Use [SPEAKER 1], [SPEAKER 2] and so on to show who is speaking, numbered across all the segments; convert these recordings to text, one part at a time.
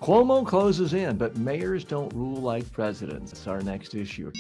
[SPEAKER 1] Cuomo closes in, but mayors don't rule like presidents. That's our next issue.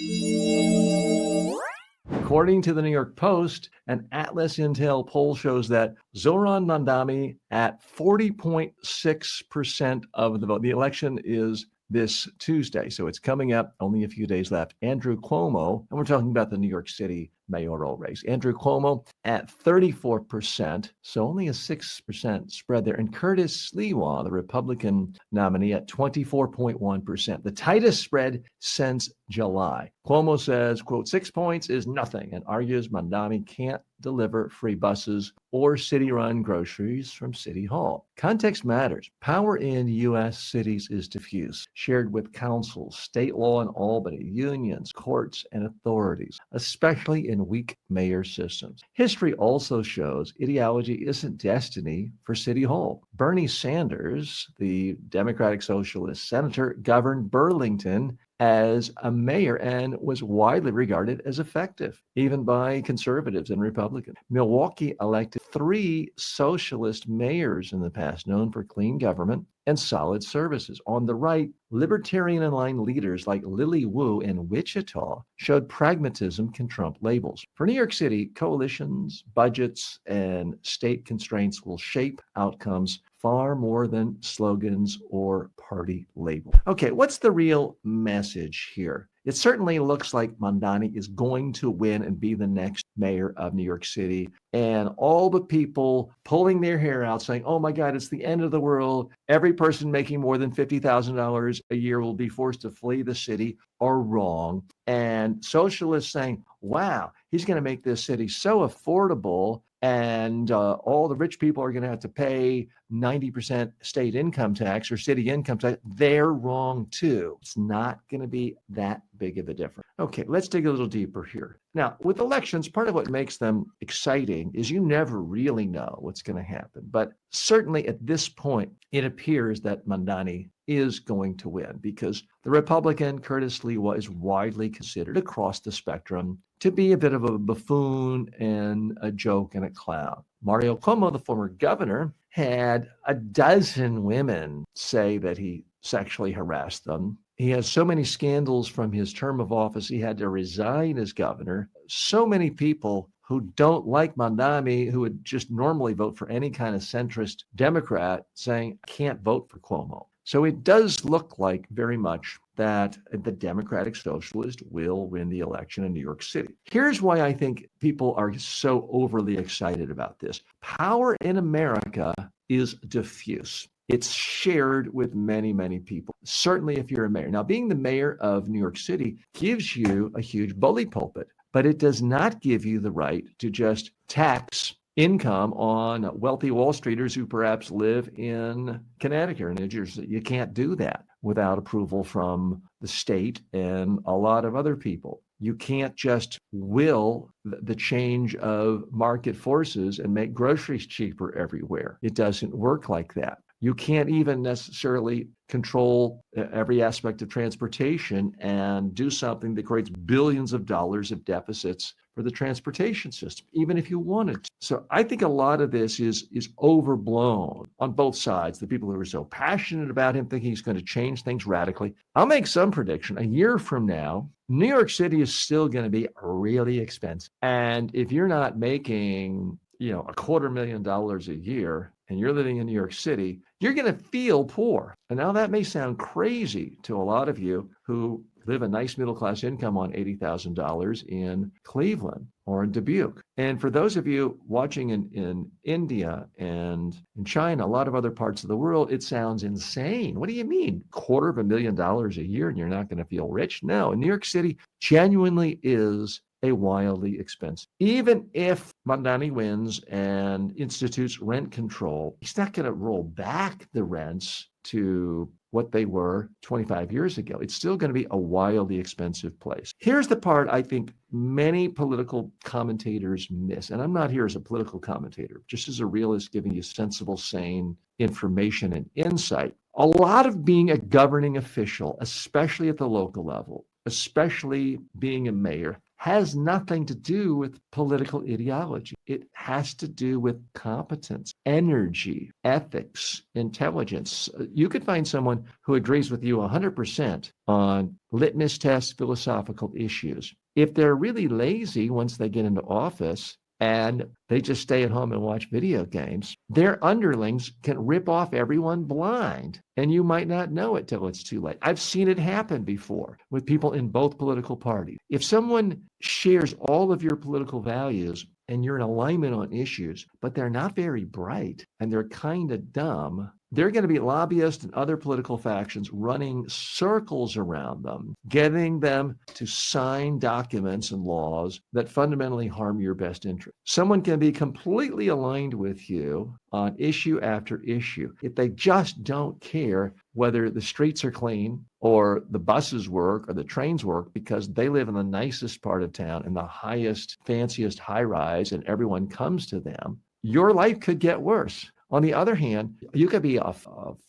[SPEAKER 1] According to the New York Post, an AtlasIntel poll shows that Zohran Mamdani at 40.6% of the vote. The election is this Tuesday, so it's coming up, only a few days left. Andrew Cuomo, and we're talking about the New York City mayoral race. Andrew Cuomo at 34%, so only a 6% spread there. And Curtis Sliwa, the Republican nominee, at 24.1%, the tightest spread since July. Cuomo says, quote, 6 points is nothing, and argues Mamdani can't deliver free buses or city-run groceries from City Hall. Context matters. Power in U.S. cities is diffuse, shared with councils, state law in Albany, unions, courts, and authorities, especially in weak mayor systems. History also shows ideology isn't destiny for City Hall. Bernie Sanders, the Democratic Socialist senator, governed Burlington as a mayor and was widely regarded as effective, even by conservatives and Republicans. Milwaukee elected 3 socialist mayors in the past, known for clean government and solid services. On the right, libertarian-aligned leaders like Lily Wu in Wichita showed pragmatism can trump labels. For New York City, coalitions, budgets, and state constraints will shape outcomes far more than slogans or party labels. Okay, what's the real message here? It certainly looks like Mamdani is going to win and be the next mayor of New York City. And all the people pulling their hair out saying, oh my God, it's the end of the world. Every person making more than $50,000 a year will be forced to flee the city are wrong. And socialists saying, wow, he's going to make this city so affordable, and all the rich people are going to have to pay 90% state income tax or city income tax. They're wrong too. It's not going to be that big of a difference. Okay, let's dig a little deeper here. Now, with elections, part of what makes them exciting is you never really know what's going to happen. But certainly at this point, it appears that Mamdani is going to win because the Republican Curtis Sliwa is widely considered across the spectrum to be a bit of a buffoon and a joke and a clown. Mario Cuomo, the former governor, had a dozen women say that he sexually harassed them. He has so many scandals from his term of office, he had to resign as governor. So many people who don't like Mamdani, who would just normally vote for any kind of centrist Democrat, saying, I can't vote for Cuomo. So it does look like very much that the Democratic Socialist will win the election in New York City. Here's why I think people are so overly excited about this. Power in America is diffuse. It's shared with many, many people, certainly if you're a mayor. Now, being the mayor of New York City gives you a huge bully pulpit, but it does not give you the right to just tax income on wealthy Wall Streeters who perhaps live in Connecticut or New Jersey. You can't do that without approval from the state and a lot of other people. You can't just will the change of market forces and make groceries cheaper everywhere. It doesn't work like that. You can't even necessarily control every aspect of transportation and do something that creates billions of dollars of deficits for the transportation system, even if you wanted to. So I think a lot of this is overblown on both sides. The people who are so passionate about him thinking he's going to change things radically. I'll make some prediction. A year from now, New York City is still going to be really expensive. And if you're not making, $250,000 a year and you're living in New York City, you're going to feel poor. And now that may sound crazy to a lot of you who live a nice middle-class income on $80,000 in Cleveland or in Dubuque. And for those of you watching in India and in China, a lot of other parts of the world, it sounds insane. What do you mean? $250,000 a year and you're not going to feel rich? No, in New York City genuinely is a wildly expensive. Even if Mamdani wins and institutes rent control, he's not going to roll back the rents to what they were 25 years ago. It's still going to be a wildly expensive place. Here's the part I think many political commentators miss. And I'm not here as a political commentator, just as a realist giving you sensible, sane information and insight. A lot of being a governing official, especially at the local level, especially being a mayor, has nothing to do with political ideology. It has to do with competence, energy, ethics, intelligence. You could find someone who agrees with you 100% on litmus test philosophical issues. If they're really lazy once they get into office, and they just stay at home and watch video games, their underlings can rip off everyone blind. And you might not know it till it's too late. I've seen it happen before with people in both political parties. If someone shares all of your political values and you're in alignment on issues, but they're not very bright and they're kind of dumb, they're going to be lobbyists and other political factions running circles around them, getting them to sign documents and laws that fundamentally harm your best interest. Someone can be completely aligned with you on issue after issue. If they just don't care whether the streets are clean or the buses work or the trains work because they live in the nicest part of town in the highest, fanciest high rise and everyone comes to them, your life could get worse. On the other hand, you could be a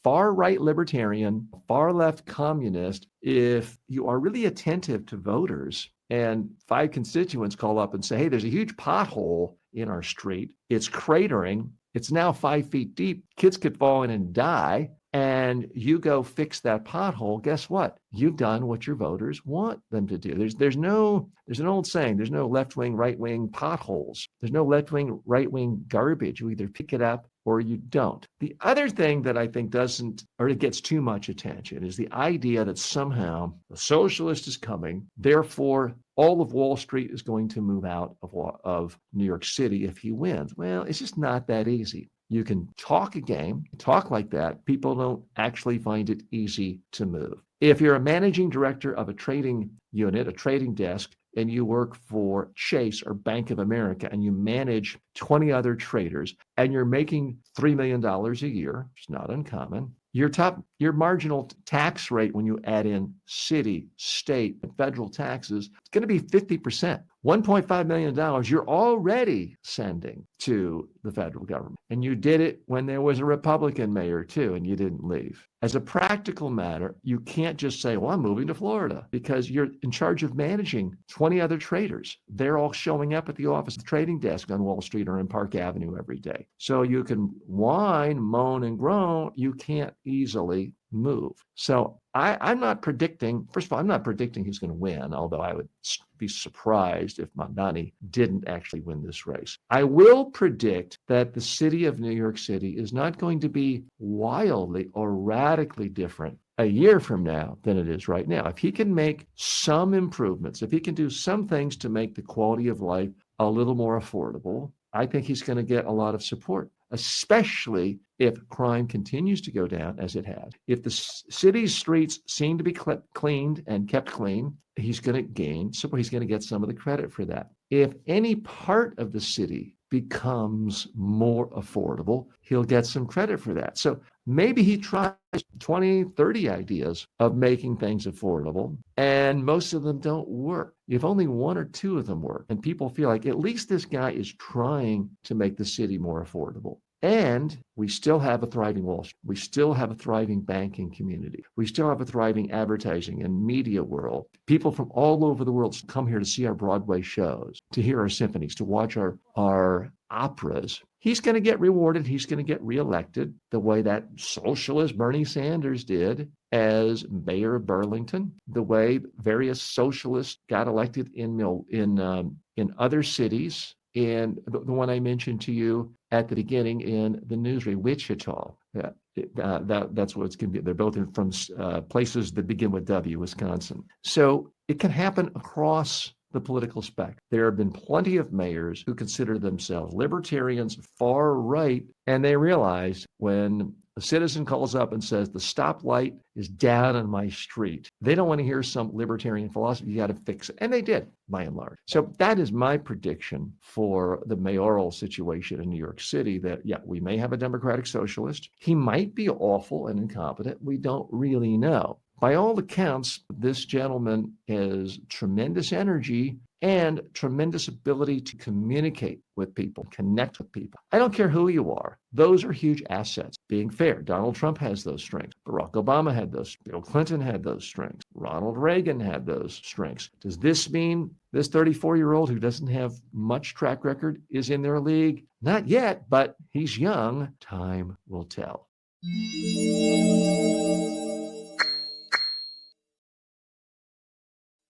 [SPEAKER 1] far right libertarian, far left communist if you are really attentive to voters and 5 constituents call up and say, hey, there's a huge pothole in our street. It's cratering. It's now 5 feet deep. Kids could fall in and die. And you go fix that pothole. Guess what? You've done what your voters want them to do. There's an old saying, there's no left wing, right wing potholes. There's no left wing, right wing garbage. You either pick it up or you don't. The other thing that I think doesn't, or it gets too much attention, is the idea that somehow the socialist is coming, therefore all of Wall Street is going to move out of New York City if he wins. Well, it's just not that easy. You can talk a game, talk like that. People don't actually find it easy to move. If you're a managing director of a trading unit, a trading desk, and you work for Chase or Bank of America and you manage 20 other traders and you're making $3 million a year, which is not uncommon, your marginal tax rate when you add in city, state, and federal taxes, it's going to be 50%. $1.5 million you're already sending to the federal government. And you did it when there was a Republican mayor too, and you didn't leave. As a practical matter, you can't just say, well, I'm moving to Florida, because you're in charge of managing 20 other traders. They're all showing up at the office, the trading desk on Wall Street or in Park Avenue every day. So you can whine, moan, and groan. You can't easily move. So I'm not predicting, first of all, I'm not predicting who's going to win, although I would be surprised if Mamdani didn't actually win this race. I will predict that the city of New York City is not going to be wildly or radically different a year from now than it is right now. If he can make some improvements, if he can do some things to make the quality of life a little more affordable, I think he's going to get a lot of support, especially if crime continues to go down as it has. If the city's streets seem to be cleaned and kept clean, he's going to gain support. He's going to get some of the credit for that. If any part of the city becomes more affordable, he'll get some credit for that. So maybe he tries 20, 30 ideas of making things affordable, and most of them don't work. If only 1 or 2 of them work, and people feel like at least this guy is trying to make the city more affordable. And we still have a thriving Wall Street. We still have a thriving banking community. We still have a thriving advertising and media world. People from all over the world come here to see our Broadway shows, to hear our symphonies, to watch our operas. He's going to get rewarded. He's going to get reelected the way that socialist Bernie Sanders did as mayor of Burlington, the way various socialists got elected in other cities. And the one I mentioned to you at the beginning in the newsroom, Wichita, that's what it's going to be. They're both from places that begin with W, Wisconsin. So it can happen across the political spectrum. There have been plenty of mayors who consider themselves libertarians, far right, and they realize when a citizen calls up and says, the stoplight is down on my street, they don't want to hear some libertarian philosophy. You got to fix it. And they did, by and large. So that is my prediction for the mayoral situation in New York City, that, yeah, we may have a Democratic socialist. He might be awful and incompetent. We don't really know. By all accounts, this gentleman has tremendous energy and tremendous ability to communicate with people, connect with people. I don't care who you are. Those are huge assets. Being fair, Donald Trump has those strengths. Barack Obama had those. Bill Clinton had those strengths. Ronald Reagan had those strengths. Does this mean this 34-year-old who doesn't have much track record is in their league? Not yet, but he's young. Time will tell.